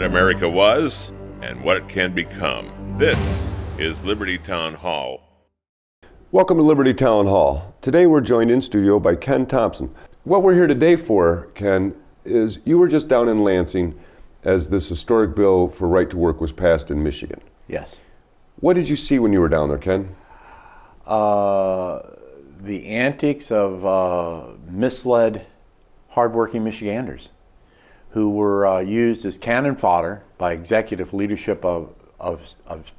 America was and what it can become. This is Liberty Town Hall. Welcome to Liberty Town Hall. Today we're joined in studio by Ken Thompson. What we're here today for, Ken, is you were just down in Lansing as this historic bill for right to work was passed in Michigan. Yes. What did you see when you were down there, Ken? The antics of misled, hardworking Michiganders who were used as cannon fodder by executive leadership of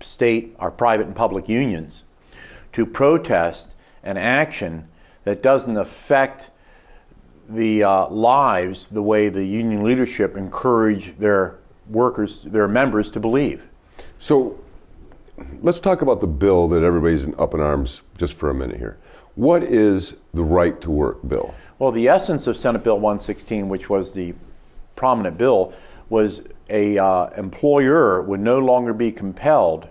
state or private and public unions to protest an action that doesn't affect the lives the way the union leadership encourage their workers, their members, to believe. So let's talk about the bill that everybody's up in arms just for a minute here. What is the right to work bill? Well, the essence of Senate Bill 116, which was the prominent bill, was a employer would no longer be compelled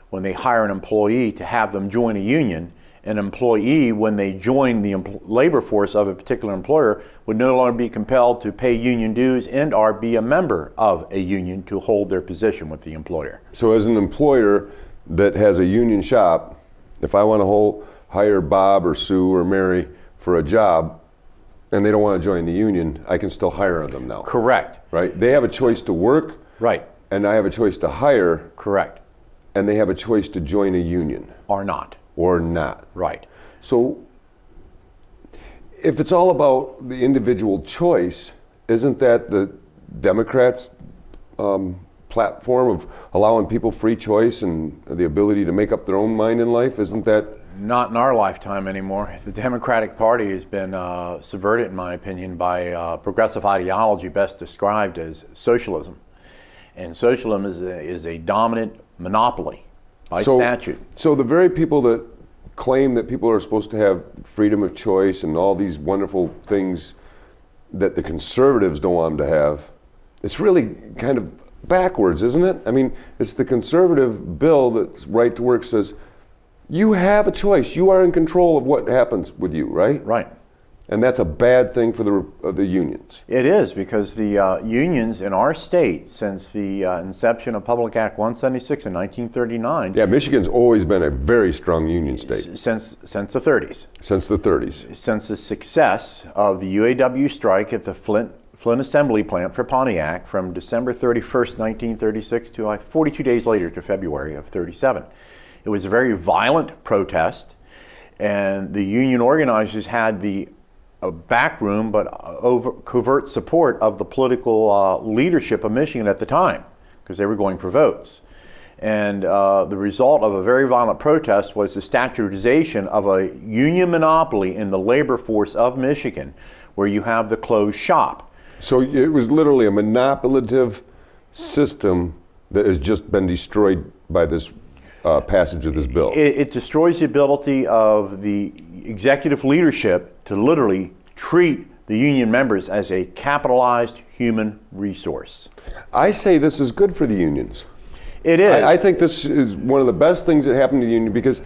when they hire an employee to have them join a union. An employee, when they join the labor force of a particular employer, would no longer be compelled to pay union dues and or be a member of a union to hold their position with the employer. So as an employer that has a union shop, if I want to hire Bob or Sue or Mary for a job and they don't want to join the union, I can still hire them now. Correct. Right? They have a choice to work. Right. And I have a choice to hire. Correct. And they have a choice to join a union. Or not. Or not. Right. So if it's all about the individual choice, isn't that the Democrats' platform of allowing people free choice and the ability to make up their own mind in life? Isn't that? Not in our lifetime anymore. The Democratic Party has been subverted, in my opinion, by progressive ideology best described as socialism. And socialism is a dominant monopoly by statute. So the very people that claim that people are supposed to have freedom of choice and all these wonderful things that the conservatives don't want them to have, it's really kind of backwards, isn't it? I mean, it's the conservative bill that's right to work says, you have a choice. You are in control of what happens with you, right? Right. And that's a bad thing for the unions. It is, because the unions in our state, since the inception of Public Act 176 in 1939. Yeah, Michigan's always been a very strong union state. Since the 30s. Since the 30s. Since the success of the UAW strike at the Flint Assembly Plant for Pontiac from December 31st, 1936 to 42 days later to February of 37. It was a very violent protest, and the union organizers had the backroom but covert support of the political leadership of Michigan at the time, because they were going for votes. And the result of a very violent protest was the statutization of a union monopoly in the labor force of Michigan, where you have the closed shop. So it was literally a manipulative system that has just been destroyed by this passage of this bill. It destroys the ability of the executive leadership to literally treat the union members as a capitalized human resource. I say this is good for the unions. It is. I think this is one of the best things that happened to the union, because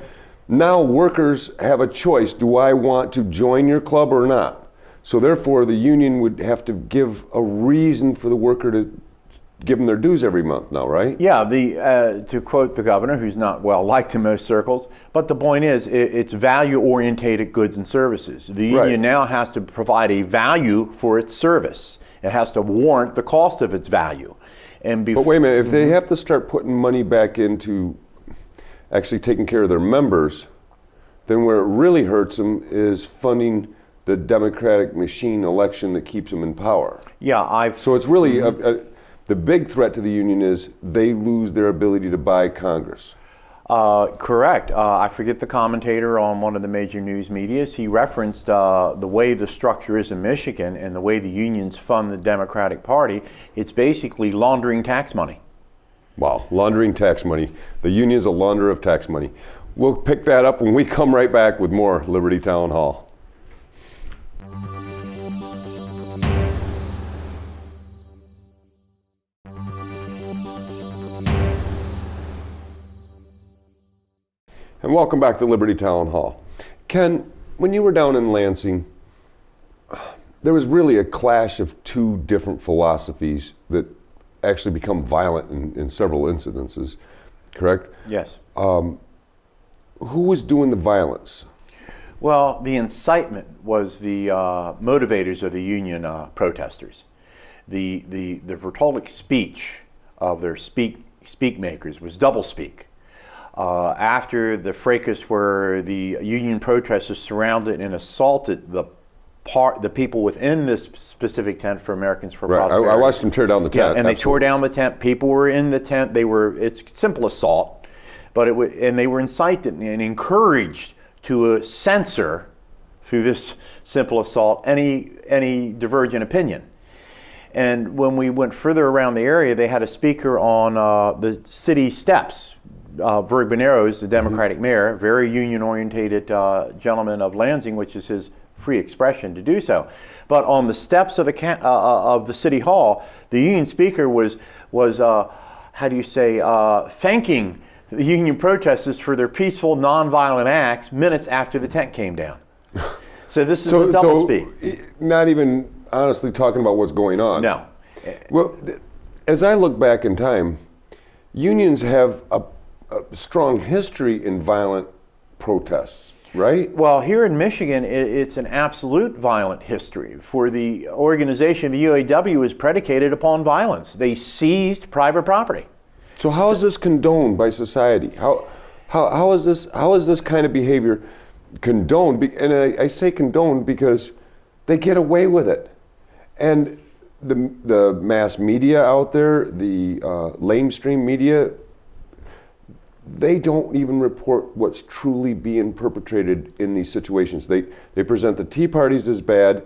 now workers have a choice. Do I want to join your club or not? So therefore the union would have to give a reason for the worker to give them their dues every month now, right? Yeah, to quote the governor, who's not well liked in most circles, but the point is, it's value-orientated goods and services. The union now has to provide a value for its service. It has to warrant the cost of its value. But wait a minute, if they have to start putting money back into actually taking care of their members, then where it really hurts them is funding the Democratic machine election that keeps them in power. Yeah, So it's really the big threat to the union is they lose their ability to buy Congress. Correct. I forget the commentator on one of the major news medias. He referenced the way the structure is in Michigan and the way the unions fund the Democratic Party. It's basically laundering tax money. Wow, laundering tax money. The union is a launderer of tax money. We'll pick that up when we come right back with more Liberty Town Hall. And welcome back to Liberty Town Hall. Ken, when you were down in Lansing, there was really a clash of two different philosophies that actually become violent in several incidences, correct? Yes. Who was doing the violence? Well, the incitement was the motivators of the union protesters. The rhetoric speech of their speak makers was doublespeak. After the fracas where the union protesters surrounded and assaulted the people within this specific tent for Americans for Prosperity. I watched them tear down the tent. Yeah, and they tore down the tent. People were in the tent. It's simple assault, but and they were incited and encouraged to censor through this simple assault any divergent opinion. And when we went further around the area, they had a speaker on the city steps. Verg is the Democratic mayor, very union-orientated gentleman of Lansing, which is his free expression to do so. But on the steps of the city hall, the union speaker was thanking the union protesters for their peaceful, nonviolent acts minutes after the tent came down. So this is a doublespeak. Not even honestly talking about what's going on. No. Well, as I look back in time, unions have a strong history in violent protests, right? Well, here in Michigan, it's an absolute violent history. For the organization, the UAW is predicated upon violence. They seized private property. So how is this condoned by society? How is this kind of behavior condoned? And I say condoned because they get away with it. And the mass media out there, the lamestream media, they don't even report what's truly being perpetrated in these situations. They present the Tea Parties as bad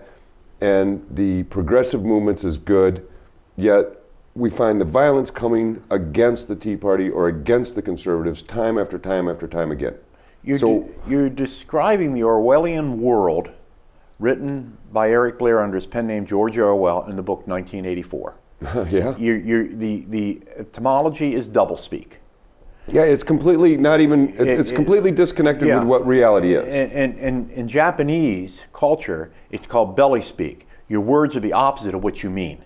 and the progressive movements as good, yet we find the violence coming against the Tea Party or against the conservatives time after time after time again. You're describing the Orwellian world written by Eric Blair under his pen name George Orwell in the book 1984. Yeah. The etymology is doublespeak. Yeah, it's completely not even, it's completely disconnected with what reality is. And in Japanese culture, it's called belly speak. Your words are the opposite of what you mean.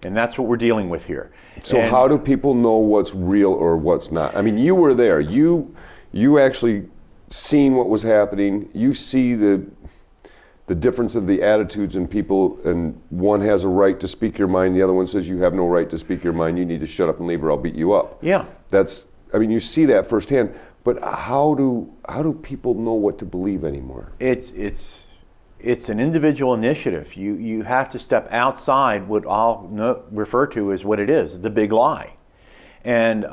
And that's what we're dealing with here. So how do people know what's real or what's not? I mean, you were there. You actually seen what was happening. You see the difference of the attitudes in people, and one has a right to speak your mind. The other one says you have no right to speak your mind. You need to shut up and leave or I'll beat you up. Yeah. You see that firsthand. But how do people know what to believe anymore? It's an individual initiative. You have to step outside what I'll refer to as what it is, the big lie. And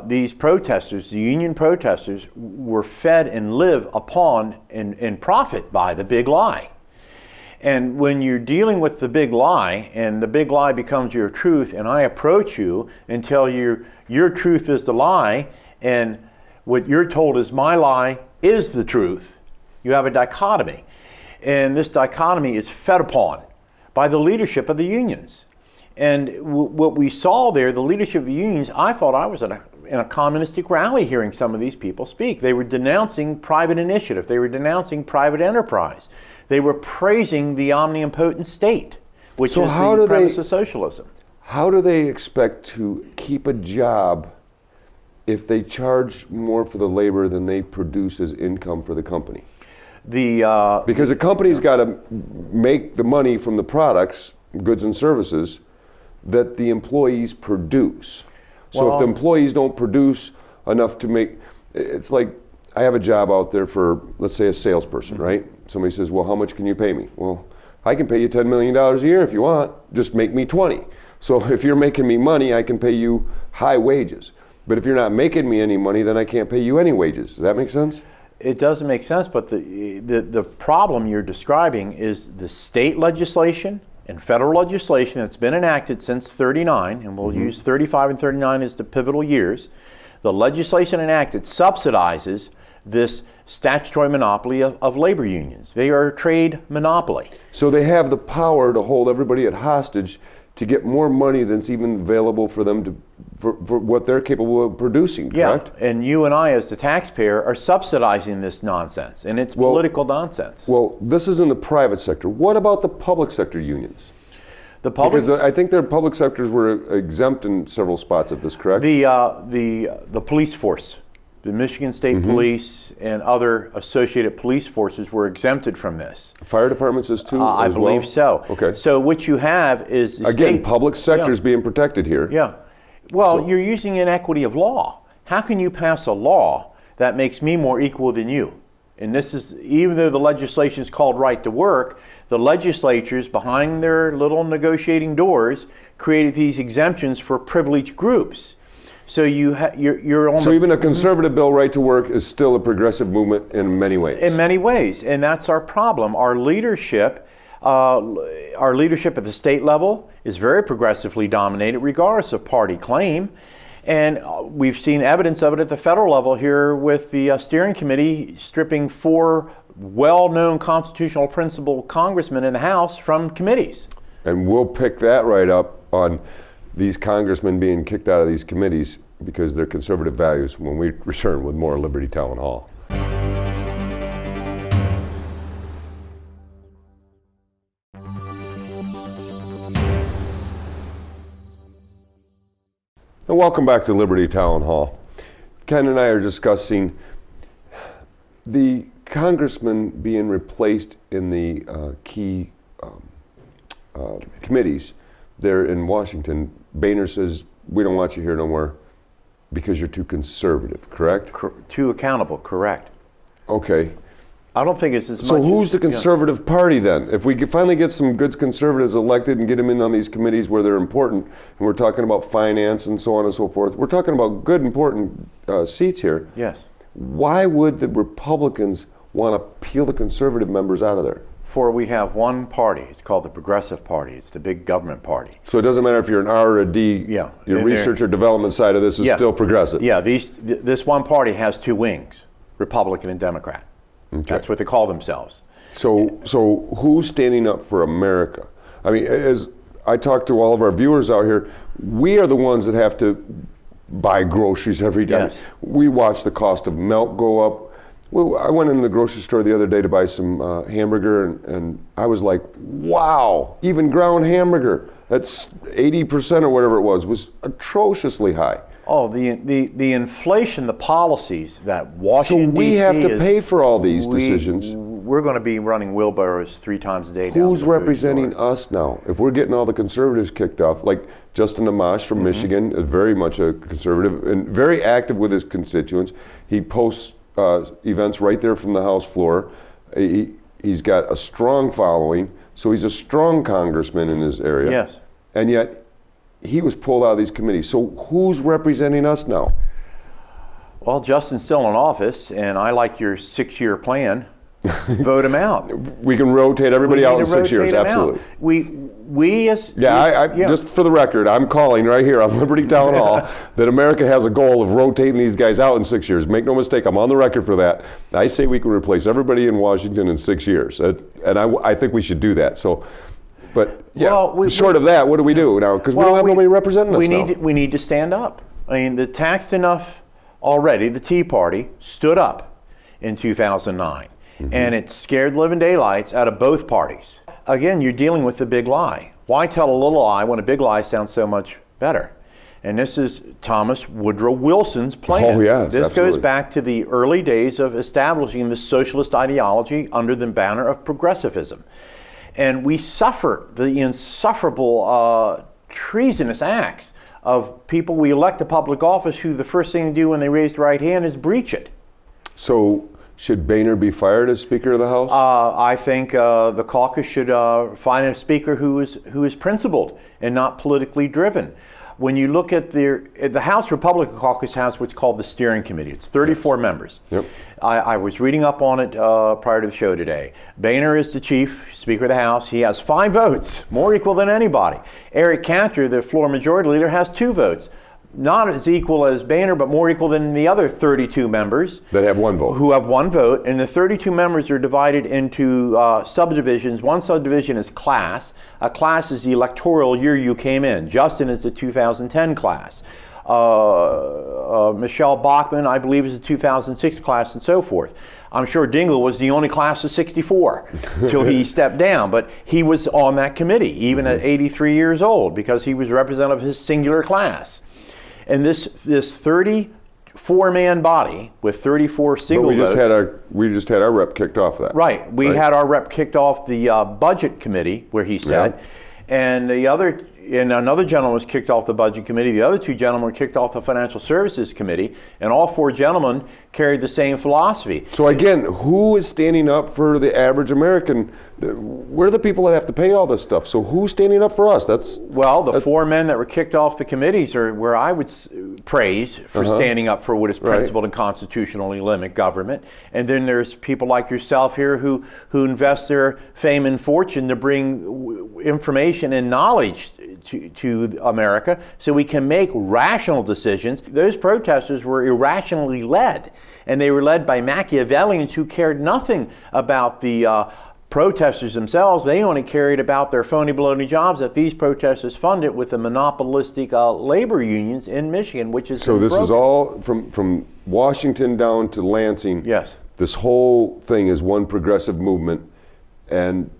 these protesters, the union protesters, were fed and live upon and profit by the big lie. And when you're dealing with the big lie, and the big lie becomes your truth, and I approach you and tell you your truth is the lie, and what you're told is my lie is the truth, you have a dichotomy. And this dichotomy is fed upon by the leadership of the unions. And what we saw there, the leadership of the unions, I thought I was in a communistic rally hearing some of these people speak. They were denouncing private initiative. They were denouncing private enterprise. They were praising the omnipotent state, which is the premise of socialism. How do they expect to keep a job if they charge more for the labor than they produce as income for the company? Because the company's got to make the money from the products, goods and services, that the employees produce. So if the employees don't produce enough to make, it's like I have a job out there for, let's say, a salesperson, right? Somebody says, well, how much can you pay me? Well, I can pay you $10 million a year if you want, just make me 20. So if you're making me money, I can pay you high wages. But if you're not making me any money, then I can't pay you any wages. Does that make sense? It doesn't make sense, but the problem you're describing is the state legislation and federal legislation that's been enacted since 39, and we'll use 35 and 39 as the pivotal years. The legislation enacted subsidizes this statutory monopoly of labor unions. They are a trade monopoly. So they have the power to hold everybody at hostage to get more money than's even available for them for what they're capable of producing, correct? Yeah, and you and I as the taxpayer are subsidizing this nonsense, and it's political nonsense. Well, this is in the private sector. What about the public sector unions? The public, Because I think their public sectors were exempt in several spots of this, correct? the police force, the Michigan State Police and other associated police forces were exempted from this. Fire departments is too, I as believe well? so. Okay. So what you have is Again, public sectors being protected here. Yeah. Well, you're using inequity of law. How can you pass a law that makes me more equal than you? And this is, even though the legislation is called right to work, the legislatures behind their little negotiating doors created these exemptions for privileged groups. So you're on. So even a conservative bill, right to work, is still a progressive movement in many ways. In many ways, and that's our problem. Our leadership at the state level is very progressively dominated, regardless of party claim. And we've seen evidence of it at the federal level here with the steering committee stripping 4 well-known constitutional principle congressmen in the House from committees. And we'll pick that right up on these congressmen being kicked out of these committees because they're conservative values when we return with more Liberty Town Hall. And welcome back to Liberty Town Hall. Ken and I are discussing the congressmen being replaced in the key committees there in Washington. Boehner says, we don't want you here no more because you're too conservative, correct? Too accountable, correct. Okay. I don't think it's as much. So who's the conservative party then? If we finally get some good conservatives elected and get them in on these committees where they're important, and we're talking about finance and so on and so forth, we're talking about good, important seats here. Yes. Why would the Republicans want to peel the conservative members out of there? For we have one party. It's called the Progressive Party. It's the big government party. So it doesn't matter if you're an R or a D, Yeah. your research or development side of this is still progressive. Yeah, this one party has 2 wings, Republican and Democrat. Okay. That's what they call themselves. So who's standing up for America? I mean, as I talk to all of our viewers out here, we are the ones that have to buy groceries every day. Yes. We watch the cost of milk go up. Well, I went in the grocery store the other day to buy some hamburger, and I was like, wow, even ground hamburger, that's 80% or whatever it was atrociously high. Oh, the inflation, the policies that Washington, So we D.C. have to pay for all these decisions. We're going to be running wheelbarrows 3 times a day. Who's representing us now? If we're getting all the conservatives kicked off, like Justin Amash from Michigan is very much a conservative and very active with his constituents. He posts events right there from the House floor. He's got a strong following, so he's a strong congressman in his area. Yes. And yet, he was pulled out of these committees. So who's representing us now? Well, Justin's still in office, and I like your 6-year plan. Vote him out. We can rotate everybody out in 6 years, absolutely. We as just for the record, I'm calling right here on Liberty Town Hall that America has a goal of rotating these guys out in 6 years. Make no mistake, I'm on the record for that. I say we can replace everybody in Washington in 6 years, and I think we should do that. So, but yeah, well, short of that, what do we do now? Because we don't have nobody representing us now. We need to stand up. I mean, the taxed enough already. The Tea Party stood up in 2009. And it scared the living daylights out of both parties. Again, you're dealing with the big lie. Why tell a little lie when a big lie sounds so much better? And this is Thomas Woodrow Wilson's plan. Oh, yes, this absolutely. goes back to the early days of establishing the socialist ideology under the banner of progressivism. And we suffer the insufferable treasonous acts of people we elect to public office who the first thing to do when they raise the right hand is breach it. So, should Boehner be fired as Speaker of the House? I think the caucus should find a speaker who is principled and not politically driven. When you look at the House Republican Caucus has what's called the steering committee. It's 34 members. Yep. I was reading up on it prior to the show today. Boehner is the chief Speaker of the House. He has 5 votes, more equal than anybody. Eric Cantor, the floor majority leader, has 2 votes. Not as equal as Boehner, but more equal than the other 32 members. That have 1 vote. Who have 1 vote. And the 32 members are divided into subdivisions. One subdivision is class. A class is the electoral year you came in. Justin is the 2010 class. Michelle Bachmann, I believe, is the 2006 class, and so forth. I'm sure Dingell was the only class of 64 till he stepped down, but he was on that committee, even at 83 years old, because he was representative of his singular class. And this 34-man body with 34 single votes. We just had our rep kicked off that. Right. We had our rep kicked off the budget committee where he sat, and another gentleman was kicked off the budget committee. The other two gentlemen were kicked off the financial services committee, and all four gentlemen carried the same philosophy. So again, who is standing up for the average American? We're the people that have to pay all this stuff. So who's standing up for us? The four men that were kicked off the committees are where I would praise for standing up for what is principled and constitutionally limit government. And then there's people like yourself here who invest their fame and fortune to bring information and knowledge to America so we can make rational decisions. Those protesters were irrationally led, and they were led by Machiavellians who cared nothing about the protesters themselves. They only cared about their phony baloney jobs that these protesters funded with the monopolistic labor unions in Michigan, which is so. This is all from Washington down to Lansing. Yes. This whole thing is one progressive movement, and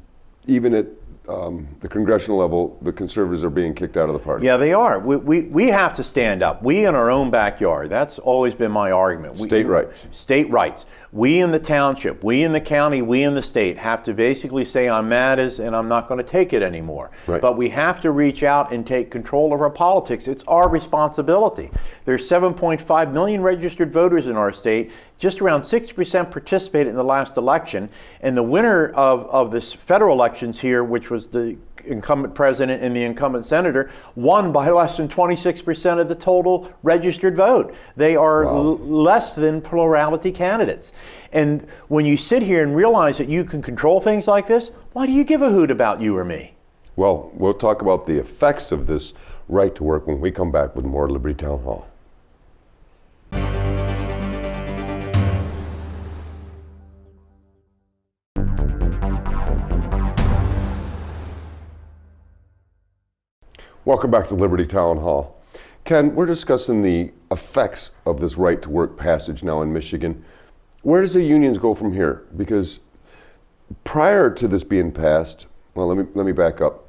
even at the congressional level, the conservatives are being kicked out of the party. Yeah, they are. We have to stand up. We in our own backyard. That's always been my argument. State rights. State rights. We in the township, we in the county, we in the state have to basically say I'm mad and I'm not going to take it anymore. Right. But we have to reach out and take control of our politics. It's our responsibility. There's 7.5 million registered voters in our state. Just around 60% participated in the last election. And the winner of this federal elections here, which was the incumbent president and the incumbent senator, won by less than 26% of the total registered vote. They are less than plurality candidates. And when you sit here and realize that you can control things like this, why do you give a hoot about you or me? Well, we'll talk about the effects of this right to work when we come back with more Liberty Town Hall. Welcome back to Liberty Town Hall. Ken, we're discussing the effects of this right to work passage now in Michigan. Where does the unions go from here? Because prior to this being passed, well, let me back up.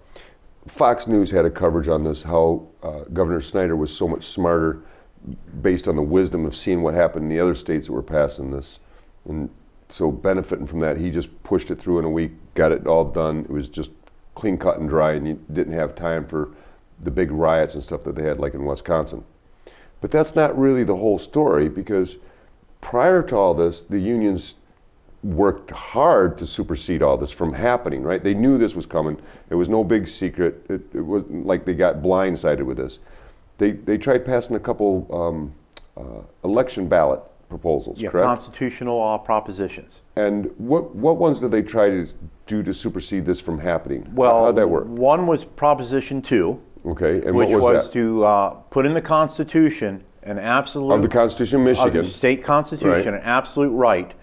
Fox News had a coverage on this, how Governor Snyder was so much smarter based on the wisdom of seeing what happened in the other states that were passing this. And so benefiting from that, he just pushed it through in a week, got it all done. It was just clean cut and dry, and you didn't have time for the big riots and stuff that they had like in Wisconsin. But that's not really the whole story, because prior to all this, the unions worked hard to supersede all this from happening, right? They knew this was coming. It was no big secret. It wasn't like they got blindsided with this. They tried passing a couple election ballot proposals, correct? Constitutional propositions. And what ones did they try to do to supersede this from happening? Well, how'd that work? One was Proposition 2. Okay, and which what was that? To put in the Constitution an absolute of the Constitution of Michigan, of the state Constitution, an absolute right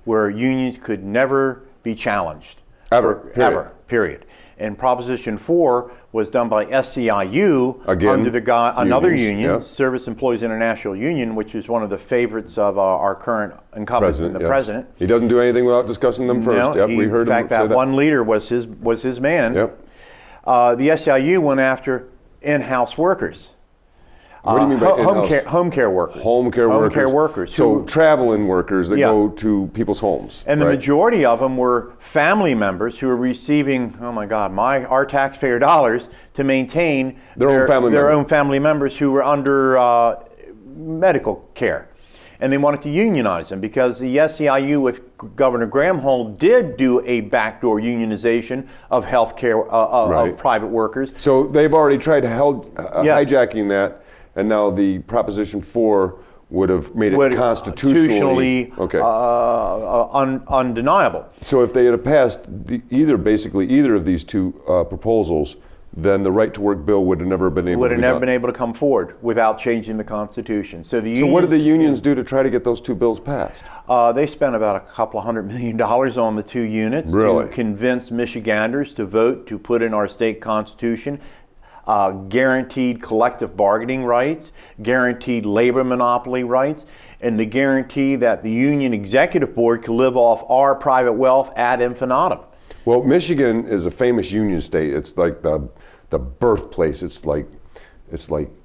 where unions could never be challenged ever. Period. And Proposition 4 was done by SEIU under another union, Service Employees International Union, which is one of the favorites of our current incumbent, the president. He doesn't do anything without discussing them first. No, we heard in fact, that one leader was his man. Yep. The SEIU went after in-house workers. What do you mean by in-house? Home care workers. Home care workers. So traveling workers that go to people's homes. And the majority of them were family members who were receiving, oh my God, our taxpayer dollars to maintain their own family members who were under medical care. And they wanted to unionize them because the SEIU with Governor Granholm did do a backdoor unionization of health care of private workers. So they've already tried hijacking that, and now the Proposition 4 would have made it constitutionally undeniable. So if they had passed either of these two proposals, then the right to work bill would have never been able to come forward without changing the Constitution. So what did the unions do to try to get those two bills passed? They spent about $200 million on the two units to convince Michiganders to vote to put in our state constitution guaranteed collective bargaining rights, guaranteed labor monopoly rights, and the guarantee that the union executive board could live off our private wealth ad infinitum. Well, Michigan is a famous union state. It's like the birthplace. It's like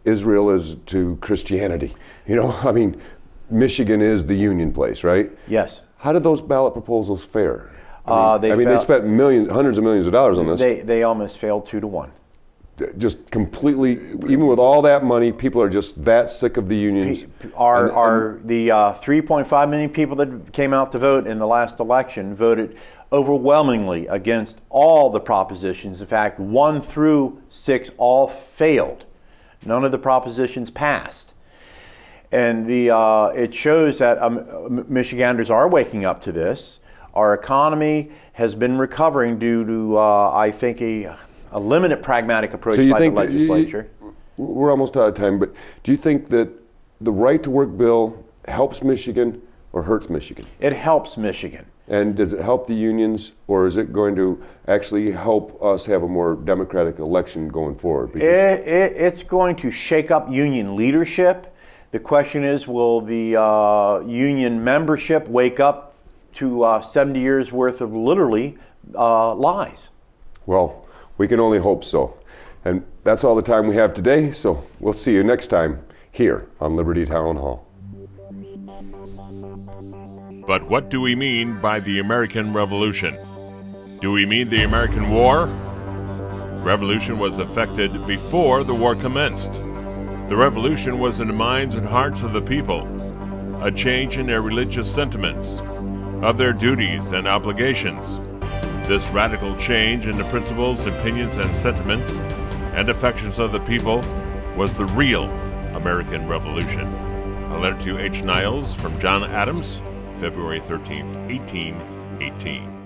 Israel is to Christianity. You know, I mean, Michigan is the union place, right? Yes. How did those ballot proposals fare? They spent hundreds of millions of dollars on this. They almost failed 2-1. Just completely, even with all that money, people are just that sick of the unions. The 3.5 million people that came out to vote in the last election voted overwhelmingly against all the propositions. In fact, 1 through 6 all failed. None of the propositions passed. And it shows that Michiganders are waking up to this. Our economy has been recovering due to, I think, a limited pragmatic approach by the legislature. We're almost out of time, but do you think that the right to work bill helps Michigan or hurts Michigan? It helps Michigan. And does it help the unions, or is it going to actually help us have a more democratic election going forward? It's going to shake up union leadership. The question is, will the union membership wake up to 70 years worth of literally lies? Well, we can only hope so. And that's all the time we have today, so we'll see you next time here on Liberty Town Hall. But what do we mean by the American Revolution? Do we mean the American War? Revolution was effected before the war commenced. The revolution was in the minds and hearts of the people, a change in their religious sentiments, of their duties and obligations. This radical change in the principles, opinions, and sentiments and affections of the people was the real American Revolution. A letter to H. Niles from John Adams, February 13th, 1818.